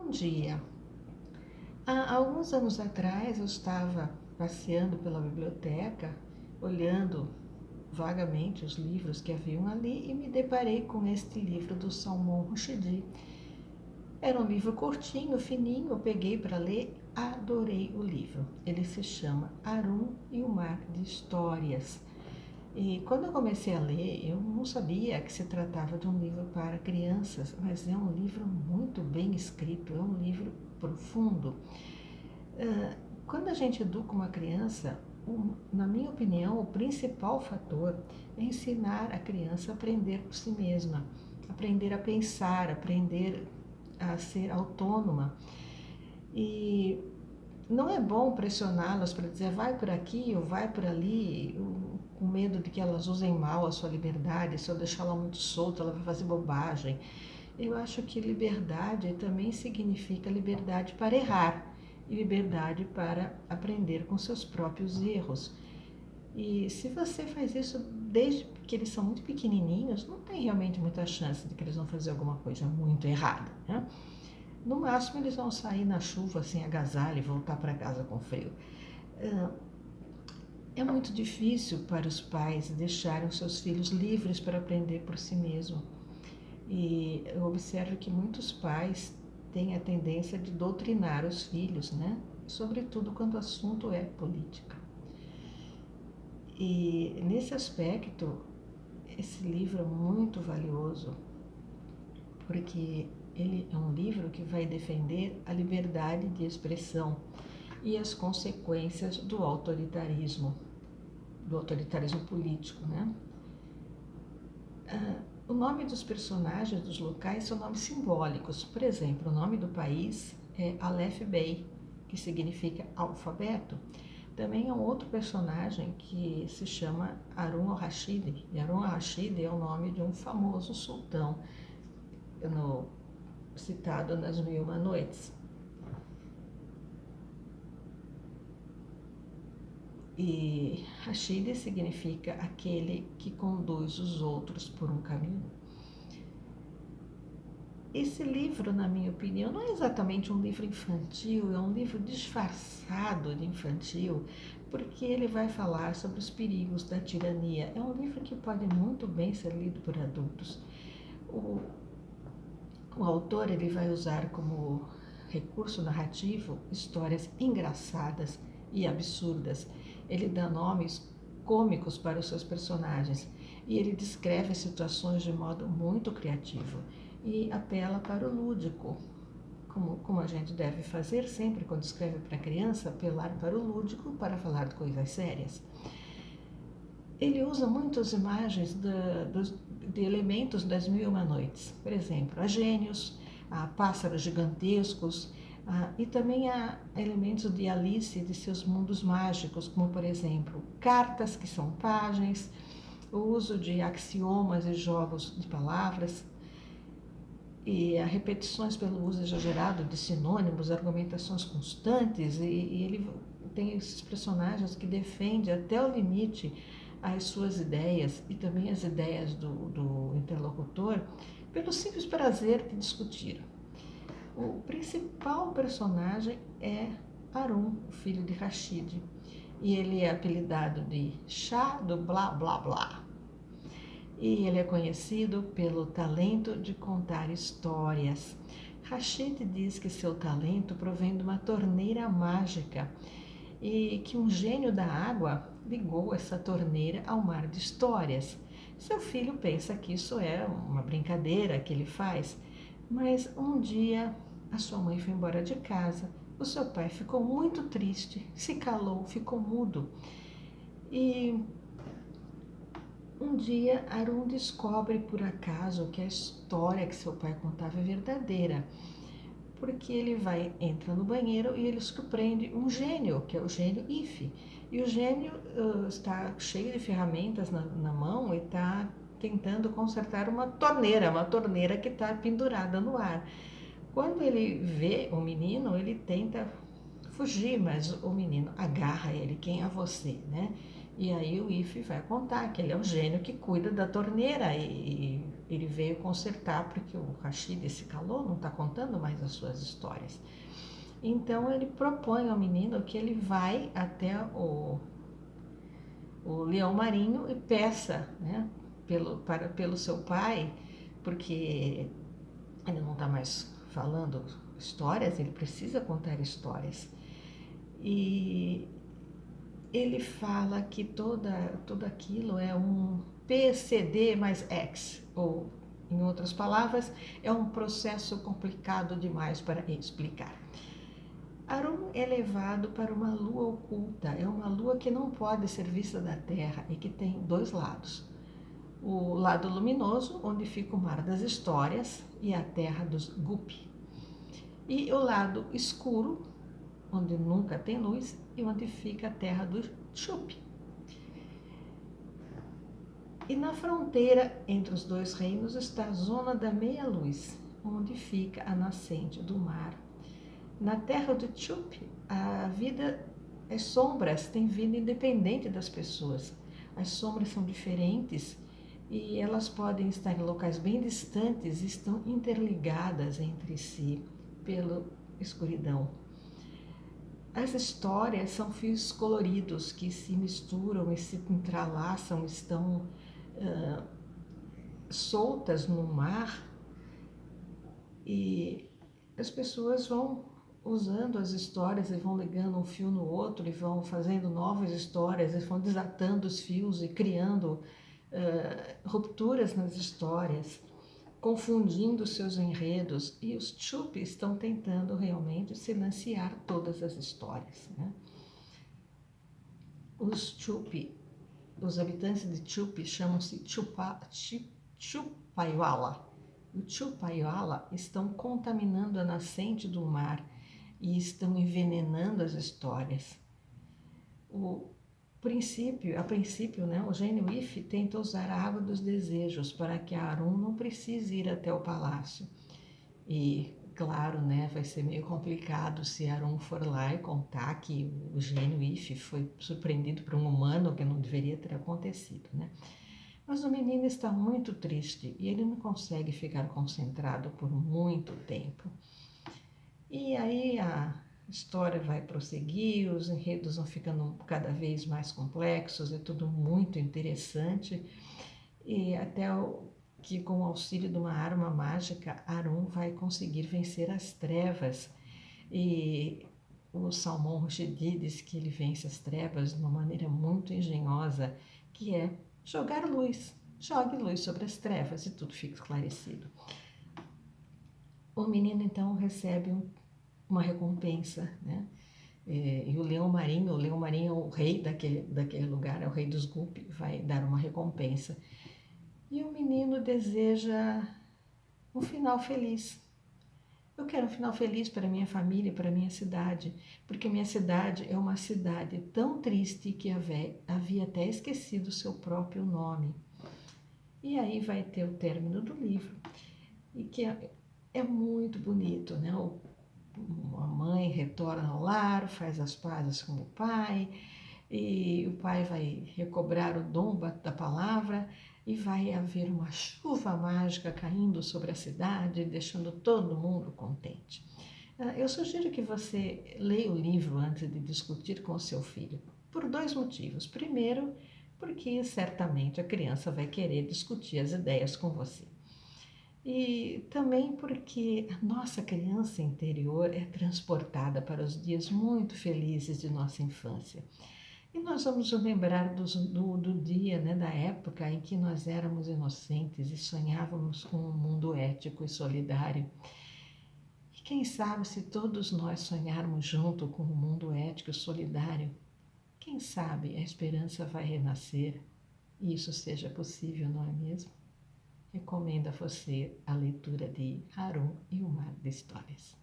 Bom dia. Há alguns anos atrás eu estava passeando pela biblioteca, olhando vagamente os livros que haviam ali e me deparei com este livro do Salman Rushdie. Era um livro curtinho, fininho, eu peguei para ler, adorei o livro. Ele se chama Arun e o Mar de Histórias. E quando eu comecei a ler, eu não sabia que se tratava de um livro para crianças, mas é um livro muito bem escrito, é um livro profundo. Quando a gente educa uma criança, na minha opinião, o principal fator é ensinar a criança a aprender por si mesma, aprender a pensar, aprender a ser autônoma. E não é bom pressioná-las para dizer vai por aqui ou vai por ali, com medo de que elas usem mal a sua liberdade. Se eu deixá-la muito solta, ela vai fazer bobagem. Eu acho que liberdade também significa liberdade para errar e liberdade para aprender com seus próprios erros. E se você faz isso desde que eles são muito pequenininhos, não tem realmente muita chance de que eles vão fazer alguma coisa muito errada, né? No máximo, eles vão sair na chuva sem agasalho e voltar para casa com frio. É muito difícil para os pais deixarem os seus filhos livres para aprender por si mesmo. E eu observo que muitos pais têm a tendência de doutrinar os filhos, né? Sobretudo quando o assunto é política. E nesse aspecto, esse livro é muito valioso, porque ele é um livro que vai defender a liberdade de expressão e as consequências do autoritarismo político, né? O nome dos personagens dos locais são nomes simbólicos. Por exemplo, o nome do país é Aleph Bey, que significa alfabeto. Também é um outro personagem que se chama Harun al-Rashid. E Harun al-Rashid é o nome de um famoso sultão citado nas Mil e Uma Noites. E Rashid significa aquele que conduz os outros por um caminho. Esse livro, na minha opinião, não é exatamente um livro infantil, é um livro disfarçado de infantil, porque ele vai falar sobre os perigos da tirania. É um livro que pode muito bem ser lido por adultos. O autor ele vai usar como recurso narrativo histórias engraçadas e absurdas. Ele dá nomes cômicos para os seus personagens e ele descreve as situações de modo muito criativo e apela para o lúdico, como a gente deve fazer sempre quando escreve para criança, apelar para o lúdico para falar de coisas sérias. Ele usa muitas imagens de elementos das Mil e Uma Noites, por exemplo, há gênios, há pássaros gigantescos, e também há elementos de Alice e de seus mundos mágicos, como por exemplo, cartas que são páginas, o uso de axiomas e jogos de palavras, e há repetições pelo uso exagerado de sinônimos, argumentações constantes, e ele tem esses personagens que defendem até o limite as suas ideias e também as ideias do interlocutor pelo simples prazer de discutir. O principal personagem é Harun, o filho de Rashid, e ele é apelidado de Chá do Blá Blá Blá. E ele é conhecido pelo talento de contar histórias. Rashid diz que seu talento provém de uma torneira mágica e que um gênio da água ligou essa torneira ao mar de histórias. Seu filho pensa que isso é uma brincadeira que ele faz, mas um dia a sua mãe foi embora de casa, o seu pai ficou muito triste, se calou, ficou mudo. E um dia Harun descobre por acaso que a história que seu pai contava é verdadeira, porque ele entra no banheiro e ele surpreende um gênio, que é o gênio Ife. E o gênio está cheio de ferramentas na mão e está tentando consertar uma torneira que está pendurada no ar. Quando ele vê o menino, ele tenta fugir, mas o menino agarra ele, quem é você, né? E aí o Ife vai contar que ele é o gênio que cuida da torneira e Ele veio consertar porque o Rashid se calou, não está contando mais as suas histórias. Então ele propõe ao menino que ele vai até o leão marinho e peça, né, pelo seu pai, porque ele não está mais falando histórias, ele precisa contar histórias. E ele fala que tudo aquilo é um PCD mais X, ou, em outras palavras, é um processo complicado demais para explicar. Arum é levado para uma lua oculta, é uma lua que não pode ser vista da Terra e que tem dois lados. O lado luminoso, onde fica o mar das histórias e a terra dos Gupi. E o lado escuro, onde nunca tem luz e onde fica a terra do Chup. E na fronteira entre os dois reinos está a zona da meia-luz, onde fica a nascente do mar. Na terra do Chup, a vida, as sombras têm vida independente das pessoas. As sombras são diferentes e elas podem estar em locais bem distantes e estão interligadas entre si pela escuridão. As histórias são fios coloridos que se misturam e se entrelaçam, estão soltas no mar, e as pessoas vão usando as histórias e vão ligando um fio no outro e vão fazendo novas histórias e vão desatando os fios e criando rupturas nas histórias, confundindo seus enredos, e os Chup estão tentando realmente silenciar todas as histórias, né? Os Chup, os habitantes de Chup chamam-se Chupaiwala. O Chupaiwala estão contaminando a nascente do mar e estão envenenando as histórias. A princípio, né, o gênio If tenta usar a água dos desejos para que Arum não precise ir até o palácio. E, claro, né, vai ser meio complicado se Arum for lá e contar que o gênio If foi surpreendido por um humano, que não deveria ter acontecido, né? Mas o menino está muito triste e ele não consegue ficar concentrado por muito tempo. E aí a história vai prosseguir, os enredos vão ficando cada vez mais complexos, é tudo muito interessante. E até que, com o auxílio de uma arma mágica, Arum vai conseguir vencer as trevas. E o Salmão Rushdie diz que ele vence as trevas de uma maneira muito engenhosa, que é jogar luz. Jogue luz sobre as trevas e tudo fica esclarecido. O menino então recebe uma recompensa, né? E o leão marinho é o rei daquele lugar, é o rei dos Gupi, vai dar uma recompensa. E o menino deseja um final feliz. Eu quero um final feliz para minha família, para minha cidade, porque minha cidade é uma cidade tão triste que havia até esquecido o seu próprio nome. E aí vai ter o término do livro, e que é muito bonito, né? A mãe retorna ao lar, faz as pazes com o pai, e o pai vai recobrar o dom da palavra, e vai haver uma chuva mágica caindo sobre a cidade, deixando todo mundo contente. Eu sugiro que você leia o livro antes de discutir com o seu filho, por dois motivos. Primeiro, porque certamente a criança vai querer discutir as ideias com você. E também porque a nossa criança interior é transportada para os dias muito felizes de nossa infância. E nós vamos lembrar do dia, né, da época em que nós éramos inocentes e sonhávamos com um mundo ético e solidário. E quem sabe, se todos nós sonharmos junto com um mundo ético e solidário, quem sabe a esperança vai renascer e isso seja possível, não é mesmo? Recomendo a você a leitura de Arum e o Mar de Histórias.